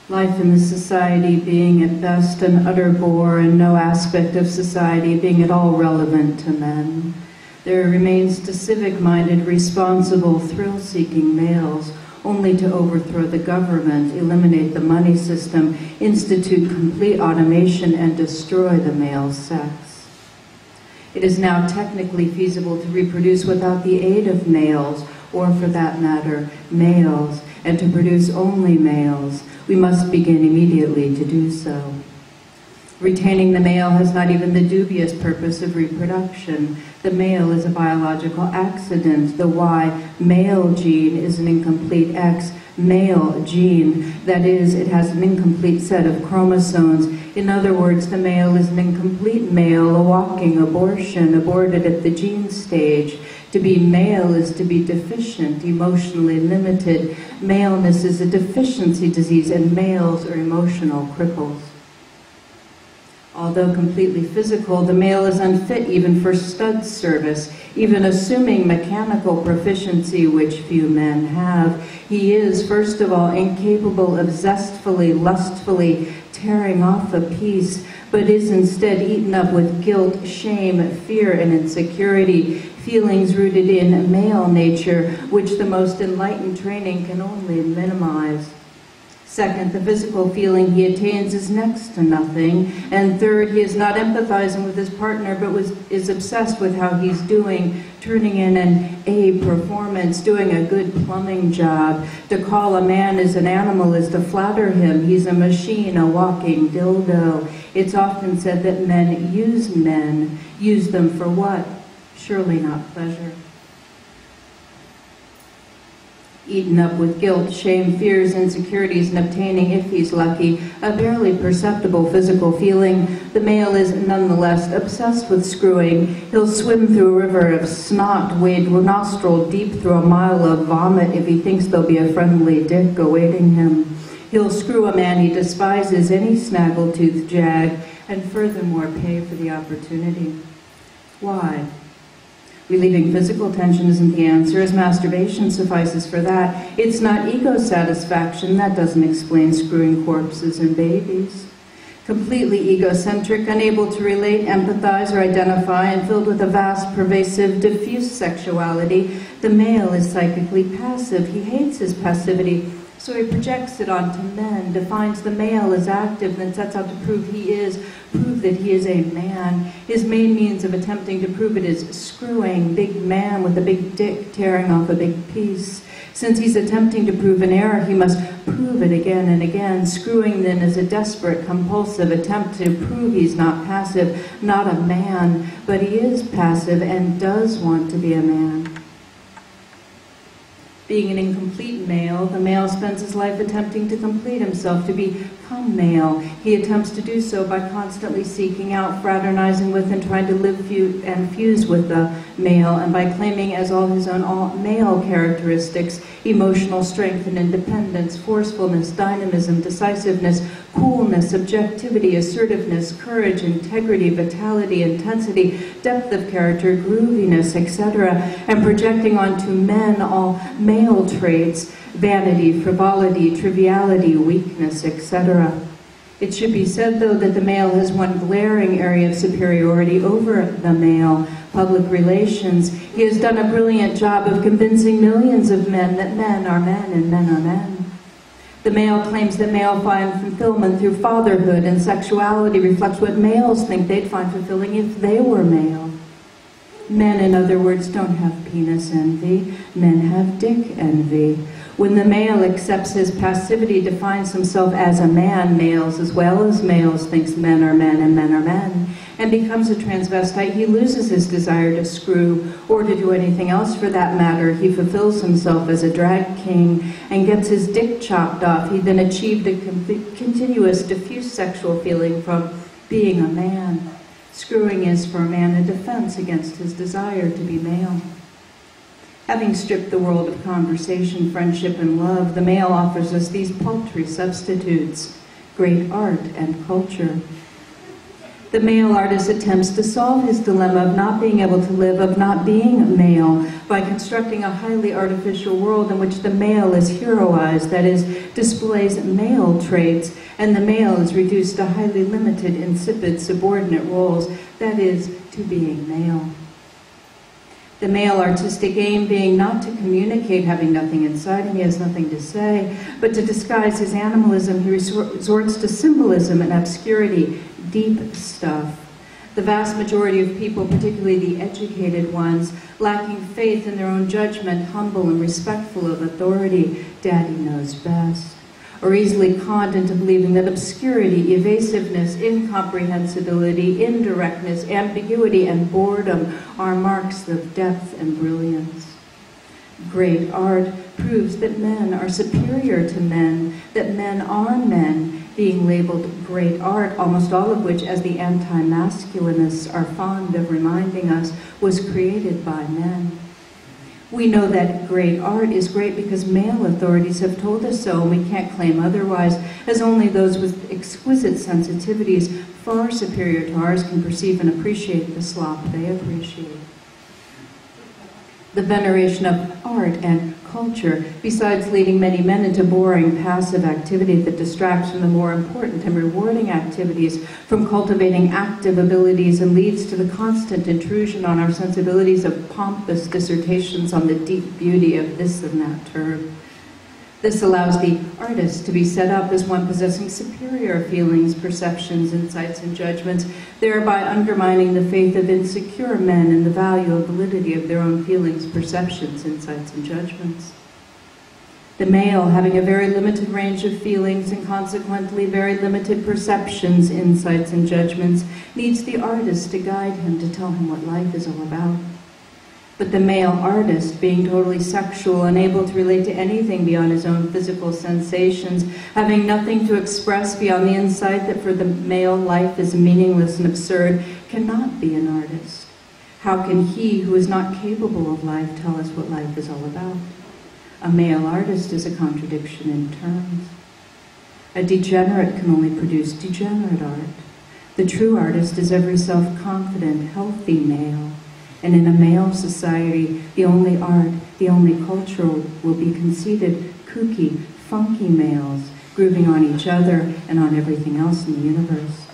Life in the society being at best an utter bore, and no aspect of society being at all relevant to men. There remains to civic-minded, responsible, thrill-seeking males, only to overthrow the government, eliminate the money system, institute complete automation, and destroy the male sex. It is now technically feasible to reproduce without the aid of males, or for that matter, males, and to produce only males. We must begin immediately to do so. Retaining the male has not even the dubious purpose of reproduction. The male is a biological accident. The Y male gene is an incomplete X male gene. That is, it has an incomplete set of chromosomes. In other words, the male is an incomplete male, a walking abortion, aborted at the gene stage. To be male is to be deficient, emotionally limited. Maleness is a deficiency disease, and males are emotional cripples. Although completely physical, the male is unfit even for stud service, even assuming mechanical proficiency, which few men have. He is, first of all, incapable of zestfully, lustfully tearing off a piece, but is instead eaten up with guilt, shame, fear, and insecurity, feelings rooted in male nature, which the most enlightened training can only minimize. Second, the physical feeling he attains is next to nothing. And third, he is not empathizing with his partner, but is obsessed with how he's doing, turning in an A performance, doing a good plumbing job. To call a man as an animal is to flatter him. He's a machine, a walking dildo. It's often said that men. Use them for what? Surely not pleasure. Eaten up with guilt, shame, fears, insecurities, and obtaining, if he's lucky, a barely perceptible physical feeling, the male is nonetheless obsessed with screwing. He'll swim through a river of snot, wade nostril deep through a mile of vomit if he thinks there'll be a friendly dick awaiting him. He'll screw a man he despises, any snaggletooth jag, and furthermore pay for the opportunity. Why? Relieving physical tension isn't the answer, as masturbation suffices for that. It's not ego satisfaction. That doesn't explain screwing corpses and babies. Completely egocentric, unable to relate, empathize, or identify, and filled with a vast, pervasive, diffuse sexuality, the male is psychically passive. He hates his passivity, so he projects it onto men, defines the male as active, then sets out to prove that he is a man. His main means of attempting to prove it is screwing, big man with a big dick tearing off a big piece. Since he's attempting to prove an error, he must prove it again and again. Screwing then is a desperate, compulsive attempt to prove he's not passive, not a man, but he is passive and does want to be a man. Being an incomplete male, the male spends his life attempting to complete himself, to become male. He attempts to do so by constantly seeking out, fraternizing with, and trying to live and fuse with the male, and by claiming as all his own all male characteristics, emotional strength and independence, forcefulness, dynamism, decisiveness, coolness, objectivity, assertiveness, courage, integrity, vitality, intensity, depth of character, grooviness, etc., and projecting onto men all male traits, vanity, frivolity, triviality, weakness, etc. It should be said, though, that the male has one glaring area of superiority over the male: public relations. He has done a brilliant job of convincing millions of men that men are men and men are men. The male claims that male find fulfillment through fatherhood, and sexuality reflects what males think they'd find fulfilling if they were male. Men, in other words, don't have penis envy. Men have dick envy. When the male accepts his passivity, defines himself as a man, males as well as males thinks men are men and men are men, and becomes a transvestite, he loses his desire to screw or to do anything else for that matter. He fulfills himself as a drag king and gets his dick chopped off. He then achieved a continuous, diffuse sexual feeling from being a man. Screwing is for a man a defense against his desire to be male. Having stripped the world of conversation, friendship, and love, the male offers us these paltry substitutes: great art and culture. The male artist attempts to solve his dilemma of not being able to live, of not being male, by constructing a highly artificial world in which the male is heroized, that is, displays male traits, and the male is reduced to highly limited, insipid, subordinate roles, that is, to being male. The male artistic aim being not to communicate, having nothing inside him, he has nothing to say, but to disguise his animalism, he resorts to symbolism and obscurity, deep stuff. The vast majority of people, particularly the educated ones, lacking faith in their own judgment, humble and respectful of authority, daddy knows best, or easily conned into believing that obscurity, evasiveness, incomprehensibility, indirectness, ambiguity, and boredom are marks of depth and brilliance. Great art proves that men are superior to men, that men are men, being labeled great art, almost all of which, as the anti-masculinists are fond of reminding us, was created by men. We know that great art is great because male authorities have told us so, and we can't claim otherwise, as only those with exquisite sensitivities far superior to ours can perceive and appreciate the slop they appreciate. The veneration of art and culture, besides leading many men into boring, passive activity that distracts from the more important and rewarding activities, from cultivating active abilities, and leads to the constant intrusion on our sensibilities of pompous dissertations on the deep beauty of this and that term. This allows the artist to be set up as one possessing superior feelings, perceptions, insights, and judgments, thereby undermining the faith of insecure men in the value and validity of their own feelings, perceptions, insights, and judgments. The male, having a very limited range of feelings and consequently very limited perceptions, insights, and judgments, needs the artist to guide him, to tell him what life is all about. But the male artist, being totally sexual, unable to relate to anything beyond his own physical sensations, having nothing to express beyond the insight that for the male life is meaningless and absurd, cannot be an artist. How can he, who is not capable of life, tell us what life is all about? A male artist is a contradiction in terms. A degenerate can only produce degenerate art. The true artist is every self-confident, healthy male. And in a male society, the only art, the only culture will be conceited, kooky, funky males, grooving on each other and on everything else in the universe.